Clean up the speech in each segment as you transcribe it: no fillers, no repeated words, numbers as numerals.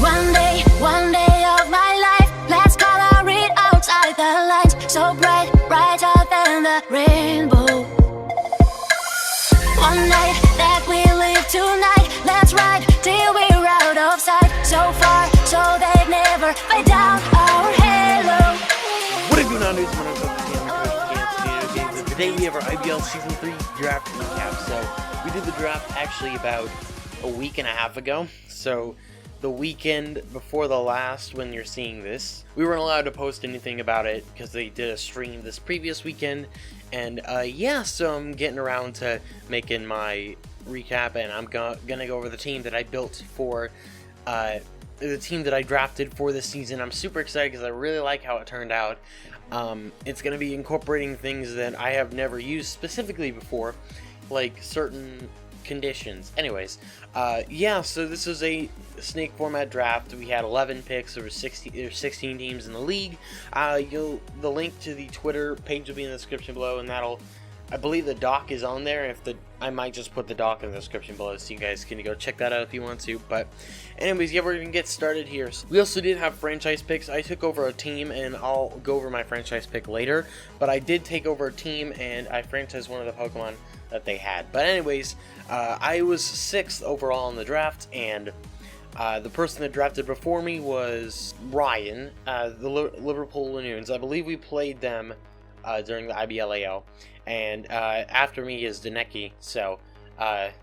One day of my life, let's color it outside the lines, so bright, brighter than the rainbow. One night that we live tonight, let's ride till we're out of sight, so far, so they never fade down our halo. What is going on, dudes? My name is Nidokings. Today we have our IBL Season 3 draft recap. So we did the draft actually about a week and a half ago. So the weekend before the last, when you're seeing this, we weren't allowed to post anything about it because they did a stream this previous weekend. And yeah, so I'm getting around to making my recap, and I'm gonna go over the team that I built for the team that I drafted for this season. I'm super excited because I really like how it turned out. It's going to be incorporating things that I have never used specifically before, like certain conditions. Anyways, yeah, so this is a snake format draft. We had 11 picks. There were 16 teams in the league. The link to the Twitter page will be in the description below, and I believe the doc is on there. I might just put the doc in the description below so you guys can go check that out if you want to. But anyways, yeah, we're going to get started here. We also did have franchise picks. I took over a team, and I'll go over my franchise pick later. But I did take over a team, and I franchised one of the Pokemon that they had. But anyways, I was 6th overall in the draft, and the person that drafted before me was Ryan, the Liverpool Loons. I believe we played them during the IBL, and after me is Deneki, so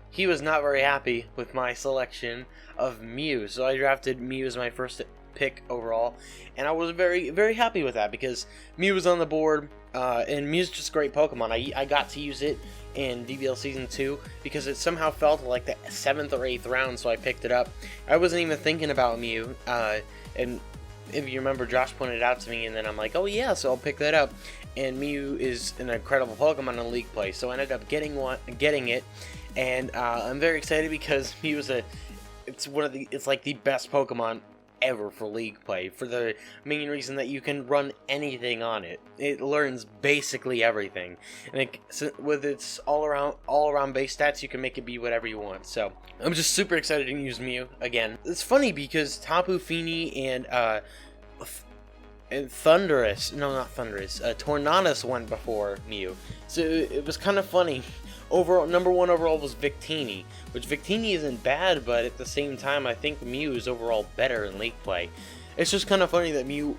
he was not very happy with my selection of Mew, so I drafted Mew as my first pick overall, and I was very, very happy with that because Mew was on the board, and Mew's just a great Pokemon. I got to use it in DBL Season 2 because it somehow felt like the 7th or 8th round, so I picked it up. I wasn't even thinking about Mew, and if you remember, Josh pointed it out to me, and then I'm like, oh yeah, so I'll pick that up. And Mew is an incredible Pokemon in League Play, so I ended up getting it, and I'm very excited because Mew is it's like the best Pokemon ever for League Play, for the main reason that you can run anything on it. It learns basically everything, and with its all around base stats, you can make it be whatever you want. So I'm just super excited to use Mew again. It's funny because Tapu Fini and Tornadus went before Mew, so it was kind of funny. Overall, number 1 overall was Victini, which Victini isn't bad, but at the same time, I think Mew is overall better in League Play. It's just kind of funny that Mew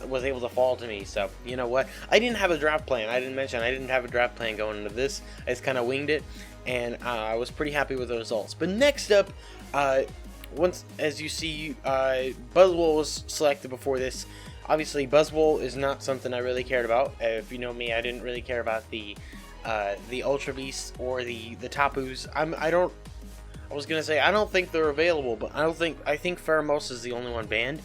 was able to fall to me, so you know what? I didn't have a draft plan. I didn't have a draft plan going into this. I just kind of winged it, and I was pretty happy with the results. But next up, as you see, Buzzwole was selected before this. Obviously, Buzzwole is not something I really cared about. If you know me, I didn't really care about the Ultra Beasts or the Tapus. I don't think they're available, but I think Pheromosa is the only one banned.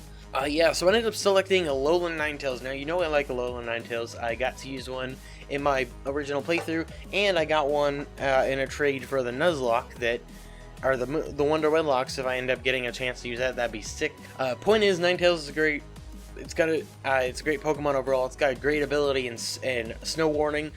Yeah, so I ended up selecting a Alolan Ninetales. Now, you know I like Alolan Ninetales. I got to use one in my original playthrough, and I got one in a trade for the Nuzlocke that are the Wonder Wedlocks. If I end up getting a chance to use that, that'd be sick. Point is, Ninetales is great. It's a great Pokemon overall. It's got a great ability in Snow Warning,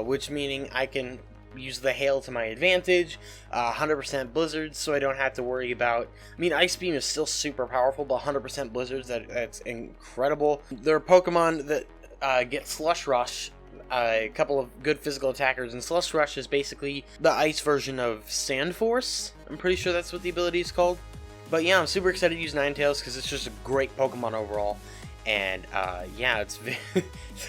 which meaning I can use the Hail to my advantage, 100% Blizzards, so I don't have to worry about... I mean, Ice Beam is still super powerful, but 100% Blizzards, that's incredible. There are Pokemon that get Slush Rush, a couple of good physical attackers, and Slush Rush is basically the ice version of Sand Force. I'm pretty sure that's what the ability is called. But yeah, I'm super excited to use Ninetales because it's just a great Pokemon overall. And yeah, it's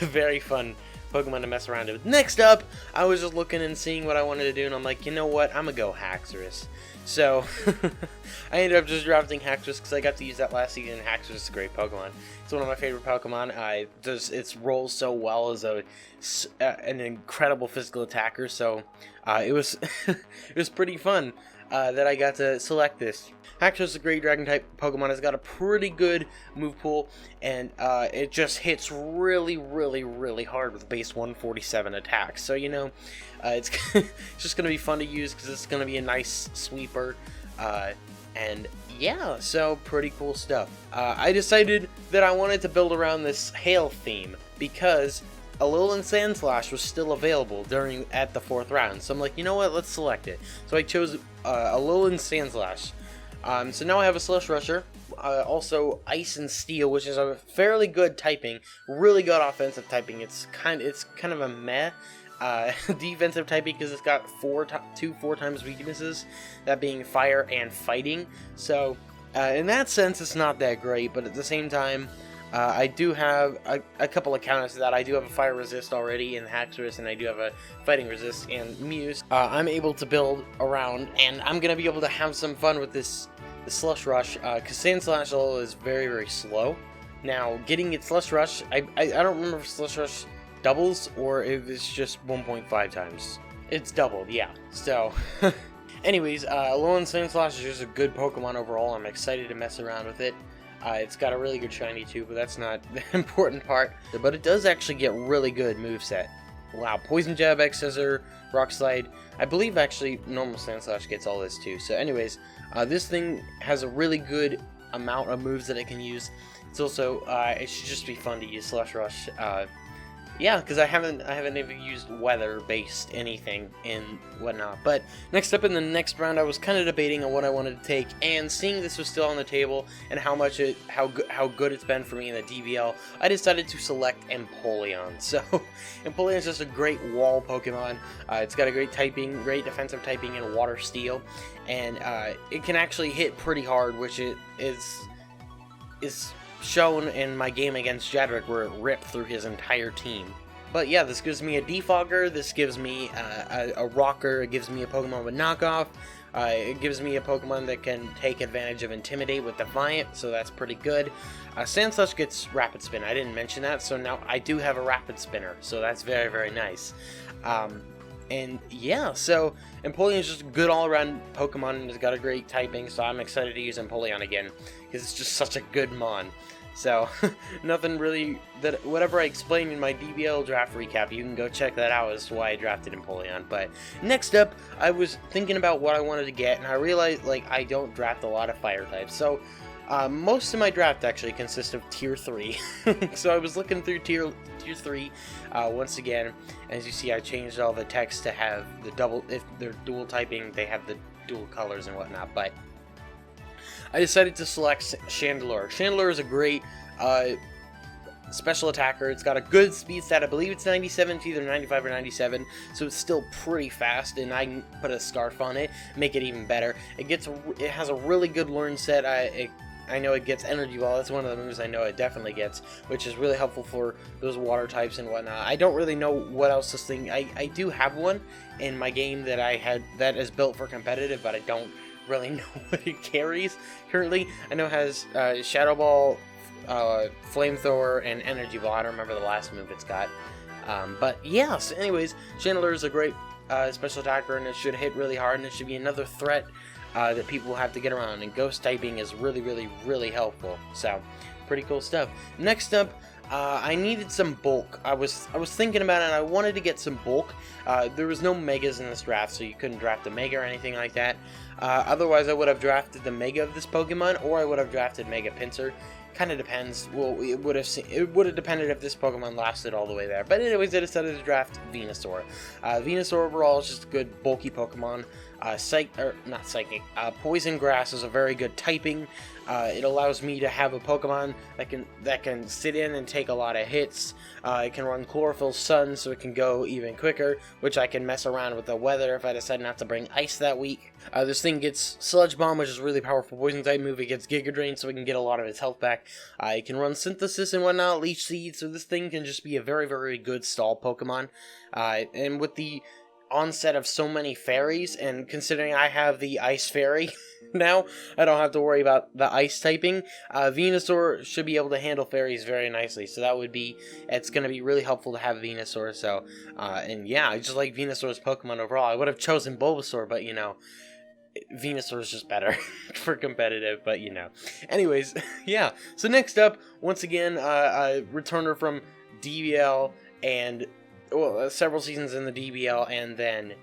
a very fun Pokemon to mess around with. Next up, I was just looking and seeing what I wanted to do, and I'm like, you know what, I'm gonna go Haxorus. So I ended up just drafting Haxorus because I got to use that last season. Haxorus is a great Pokemon. It's one of my favorite Pokemon. It rolls so well as an incredible physical attacker. So it was it was pretty fun that I got to select this. Haxorus is a great Dragon-type Pokemon. It's got a pretty good move pool, and it just hits really, really, really hard with base 147 attacks. So, you know, it's just going to be fun to use because it's going to be a nice sweeper. And yeah, so pretty cool stuff. I decided that I wanted to build around this Hail theme because Alolan Sandslash was still available at the 4th round. So I'm like, you know what, let's select it. So I chose Alolan Sandslash. So now I have a Slush Rusher, also Ice and Steel, which is a fairly good typing, really good offensive typing. It's kind of a meh defensive typing because it's got two 4x weaknesses, that being Fire and Fighting. So in that sense, it's not that great, but at the same time, I do have a couple of counters to that. I do have a Fire Resist already in Haxorus, and I do have a Fighting Resist and Muse. I'm able to build around, and I'm going to be able to have some fun with this Slush Rush, because Sandslash is very, very slow. Now, getting its Slush Rush, I don't remember if Slush Rush doubles or if it's just 1.5 times. It's doubled, yeah. So, anyways, Alolan Sandslash is just a good Pokemon overall. I'm excited to mess around with it. It's got a really good shiny too, but that's not the important part. But it does actually get really good moveset. Wow, Poison Jab, X Scissor, Rock Slide. I believe actually normal Sandslash gets all this too. So anyways, this thing has a really good amount of moves that it can use. It's also, it should just be fun to use Slush Rush. Yeah, because I haven't ever used weather-based anything and whatnot. But next up in the next round, I was kind of debating on what I wanted to take, and seeing this was still on the table and how good it's been for me in the DBL, I decided to select Empoleon. So Empoleon is just a great wall Pokemon. It's got a great typing, great defensive typing in Water Steel, and it can actually hit pretty hard, which it is shown in my game against Jadwick, where it ripped through his entire team. But yeah, this gives me a Defogger, this gives me a Rocker, it gives me a Pokemon with Knockoff, it gives me a Pokemon that can take advantage of Intimidate with Defiant, so that's pretty good. Sandslash gets Rapid Spin, I didn't mention that, so now I do have a Rapid Spinner, so that's very, very nice. And yeah, so Empoleon is just a good all-around Pokemon, and it's got a great typing, so I'm excited to use Empoleon again, because it's just such a good mon. So, nothing really, whatever I explained in my DBL draft recap, you can go check that out as to why I drafted Empoleon. But next up, I was thinking about what I wanted to get, and I realized, like, I don't draft a lot of fire types. So, most of my draft actually consists of Tier 3. So I was looking through Tier 3 once again. As you see, I changed all the text to have the double, if they're dual typing, they have the dual colors and whatnot. But I decided to select Chandelure. Chandelure is a great special attacker. It's got a good speed stat. I believe it's 97, it's either 95 or 97, so it's still pretty fast, and I can put a Scarf on it, make it even better. It has a really good learn set. I know it gets Energy Ball. That's one of the moves I know it definitely gets, which is really helpful for those water types and whatnot. I don't really know what else this thing... I do have one in my game that that is built for competitive, but I don't really know what it carries currently. I know it has Shadow Ball, Flamethrower, and Energy Ball. I don't remember the last move it's got. But yeah, so anyways, Chandelure is a great special attacker, and it should hit really hard, and it should be another threat that people have to get around, and Ghost typing is really, really, really helpful. So, pretty cool stuff. Next up, I needed some bulk. I was thinking about it, and I wanted to get some bulk. There was no Megas in this draft, so you couldn't draft a Mega or anything like that. Otherwise, I would have drafted the Mega of this Pokemon, or I would have drafted Mega Pinsir. Kind of depends. Well, it would have depended if this Pokemon lasted all the way there. But anyways, I decided to draft Venusaur. Venusaur overall is just a good bulky Pokemon. Poison Grass is a very good typing. It allows me to have a Pokemon that can sit in and take a lot of hits. It can run Chlorophyll Sun, so it can go even quicker, which I can mess around with the weather if I decide not to bring Ice that week. This thing gets Sludge Bomb, which is a really powerful Poison type move. It gets Giga Drain, so it can get a lot of its health back. It can run Synthesis and whatnot, Leech Seed, so this thing can just be a very, very good stall Pokemon. And with the onset of so many fairies, and considering I have the Ice Fairy now, I don't have to worry about the Ice typing. Venusaur should be able to handle fairies very nicely, so it's going to be really helpful to have Venusaur. So, and yeah, I just like Venusaur's Pokemon overall. I would have chosen Bulbasaur, but you know, Venusaur is just better for competitive, but you know. Anyways, yeah. So next up, once again, a returner from DBL and several seasons in the DBL, and then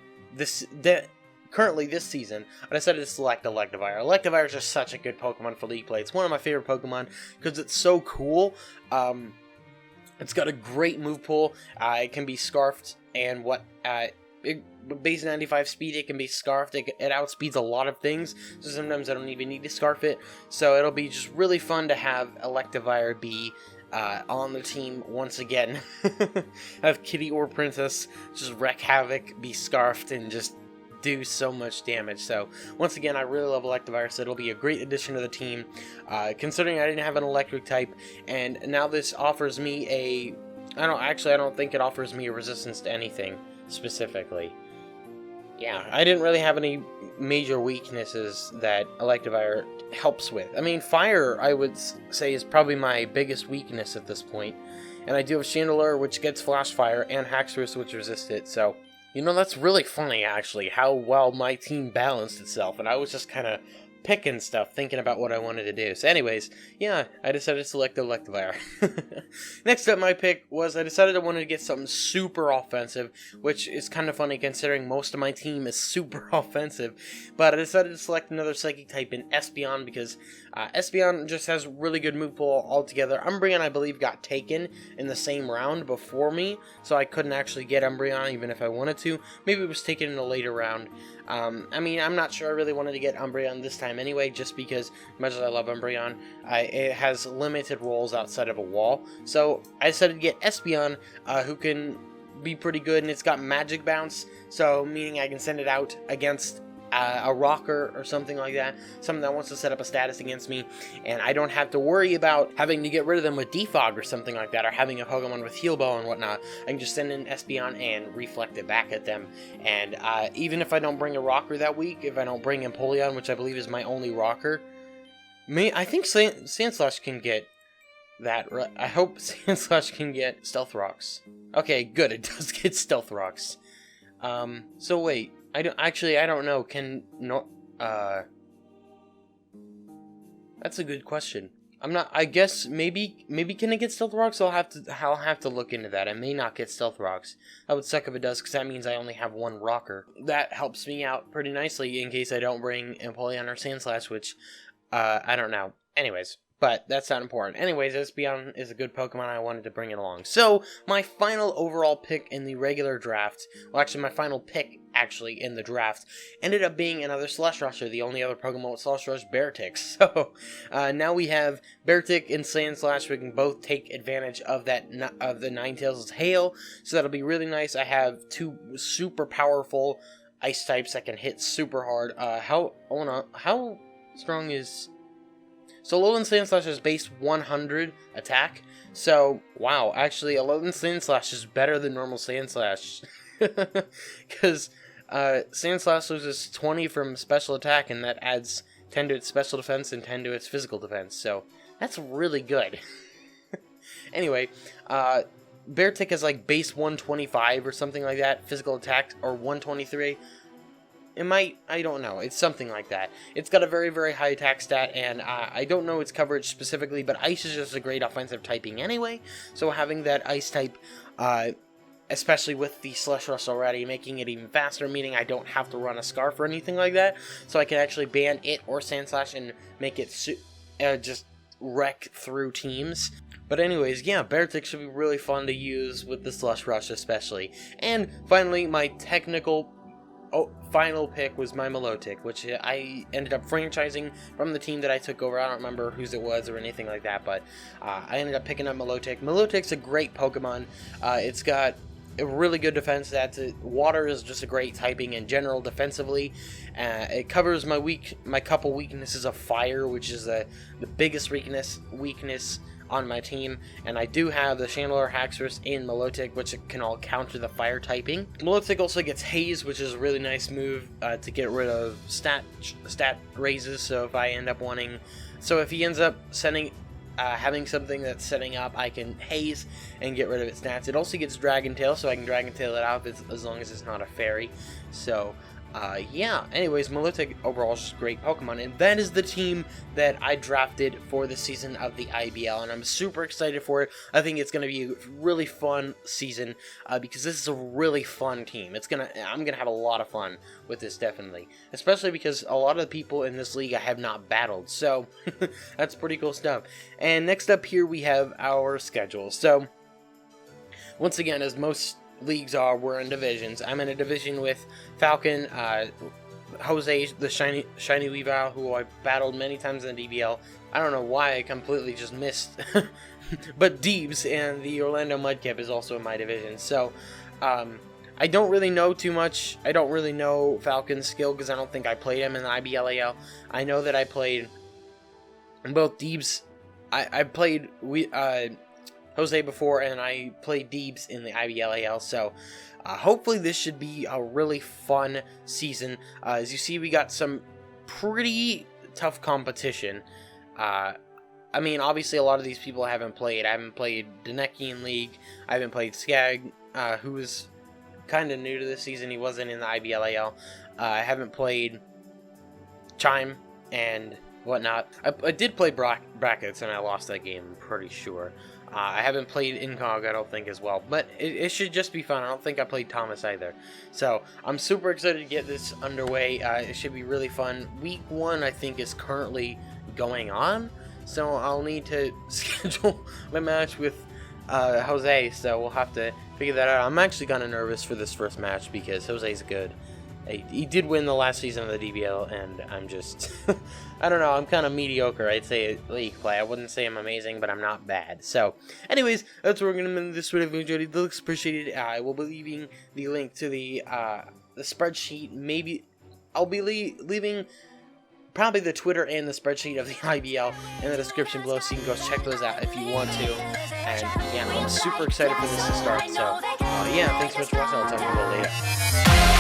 currently this season, I decided to select Electivire. Electivire is just such a good Pokemon for League Play. It's one of my favorite Pokemon because it's so cool. It's got a great move pool. It can be Scarfed and with base 95 speed, it can be scarfed. It outspeeds a lot of things, so sometimes I don't even need to scarf it. So it'll be just really fun to have Electivire be on the team once again. Have Kitty or Princess just wreak havoc, be scarfed, and just do so much damage. So once again, I really love Electivire, so it'll be a great addition to the team, considering I didn't have an electric type, and now this offers me a... I don't think it offers me a resistance to anything specifically. Yeah, I didn't really have any major weaknesses that Electivire helps with. I mean, fire, I would say, is probably my biggest weakness at this point. And I do have Chandelure, which gets Flash Fire, and Haxorus, which resists it, so... You know, that's really funny, actually, how well my team balanced itself, and I was just kind of picking stuff, thinking about what I wanted to do. So anyways, yeah, I decided to select Electivire. Next up, my pick was I decided I wanted to get something super offensive, which is kind of funny considering most of my team is super offensive. But I decided to select another Psychic type in Espeon because Espeon just has really good move pool altogether. Umbreon, I believe, got taken in the same round before me, so I couldn't actually get Umbreon even if I wanted to. Maybe it was taken in a later round. I mean, I'm not sure I really wanted to get Umbreon this time anyway, just because, as much as I love Umbreon, it has limited rolls outside of a wall. So I decided to get Espeon, who can be pretty good, and it's got Magic Bounce, so meaning I can send it out against a rocker or something like that, someone that wants to set up a status against me, and I don't have to worry about having to get rid of them with Defog or something like that, or having a Pokemon with Heal Ball and whatnot. I can just send in Espeon and reflect it back at them, and even if I don't bring a rocker that week, if I don't bring Empoleon, which I believe is my only rocker, I think Sandslash can get that. I hope Sandslash can get Stealth Rocks. Okay, good, it does get Stealth Rocks. So wait. I don't know. That's a good question. I guess maybe can it get Stealth Rocks? I'll have to look into that. I may not get Stealth Rocks. That would suck if it does, because that means I only have one rocker. That helps me out pretty nicely in case I don't bring Empoleon or Sandslash, which, I don't know. Anyways. But that's not important. Anyways, Espeon is a good Pokemon. I wanted to bring it along. So, my final overall pick in the regular draft, well, actually, my final pick, in the draft, ended up being another Slush Rusher, the only other Pokemon with Slush Rush, Beartic. So, now we have Beartic and Sandslash. We can both take advantage of the Ninetales' Hail, so that'll be really nice. I have two super powerful Ice types that can hit super hard. How strong is... So Alolan Sandslash is base 100 attack. So, wow, actually, Alolan Sandslash is better than normal Sandslash. Because Sandslash loses 20 from special attack, and that adds 10 to its special defense and 10 to its physical defense. So, that's really good. Anyway, Beartic has like base 125 or something like that, physical attack, or 123. It might, I don't know, it's something like that. It's got a very, very high attack stat, and I don't know its coverage specifically, but Ice is just a great offensive typing anyway, so having that Ice type, especially with the Slush Rush already, making it even faster, meaning I don't have to run a Scarf or anything like that, so I can actually ban it or Sandslash and make it just wreck through teams. But anyways, yeah, Beartic should be really fun to use with the Slush Rush especially. And finally, my final pick was my Milotic, which I ended up franchising from the team that I took over. I don't remember whose it was or anything like that, but I ended up picking up Milotic. Milotic's a great Pokemon. It's got a really good defense. Water is just a great typing in general defensively. It covers my couple weaknesses of fire, which is the biggest weakness on my team, and I do have the Chandelure, Haxorus, and Milotic, which can all counter the fire typing. Milotic also gets Haze, which is a really nice move to get rid of stat raises, so if I end up if he ends up having something that's setting up, I can Haze and get rid of its stats. It also gets Dragon Tail, so I can Dragon Tail it out as long as it's not a fairy. So, yeah, anyways, Milotic overall is just a great Pokemon, and that is the team that I drafted for the season of the IBL, and I'm super excited for it. I think it's going to be a really fun season, because this is a really fun team. I'm going to have a lot of fun with this, definitely, especially because a lot of the people in this league I have not battled, so that's pretty cool stuff. And next up here we have our schedule. So, once again, as most leagues are, we're in divisions. I'm in a division with Falcon, Jose, the shiny Weavile, who I battled many times in the DBL. I don't know why I completely just missed. But Deebs and the Orlando Mudkip is also in my division. So, I don't really know too much. I don't really know Falcon's skill because I don't think I played him in the IBLAL. I know that I played both Deebs. I played Jose before, and I played Deebs in the IBLAL. So, hopefully this should be a really fun season. As you see, we got some pretty tough competition. I mean, obviously a lot of these people I haven't played. I haven't played Nidokings League. I haven't played Skag, who is kind of new to this season. He wasn't in the IBLAL. I haven't played Chime and whatnot. I did play Brackets, and I lost that game, I'm pretty sure. I haven't played Incog, I don't think, as well. But it should just be fun. I don't think I played Thomas either. So, I'm super excited to get this underway. It should be really fun. Week 1, I think, is currently going on. So, I'll need to schedule my match with Jose. So, we'll have to figure that out. I'm actually kind of nervous for this first match because Jose's good. He did win the last season of the DBL, and I'm just, I don't know, I'm kind of mediocre, I'd say, at league play. I wouldn't say I'm amazing, but I'm not bad. So, anyways, that's what we're going to end this video. If you enjoyed it, looks appreciated. I will be leaving the link to the spreadsheet. Maybe I'll be leaving probably the Twitter and the spreadsheet of the IBL in the description below, so you can go check those out if you want to. And yeah, I'm super excited for this to start. So, yeah, thanks so much for watching. I'll talk to you all later.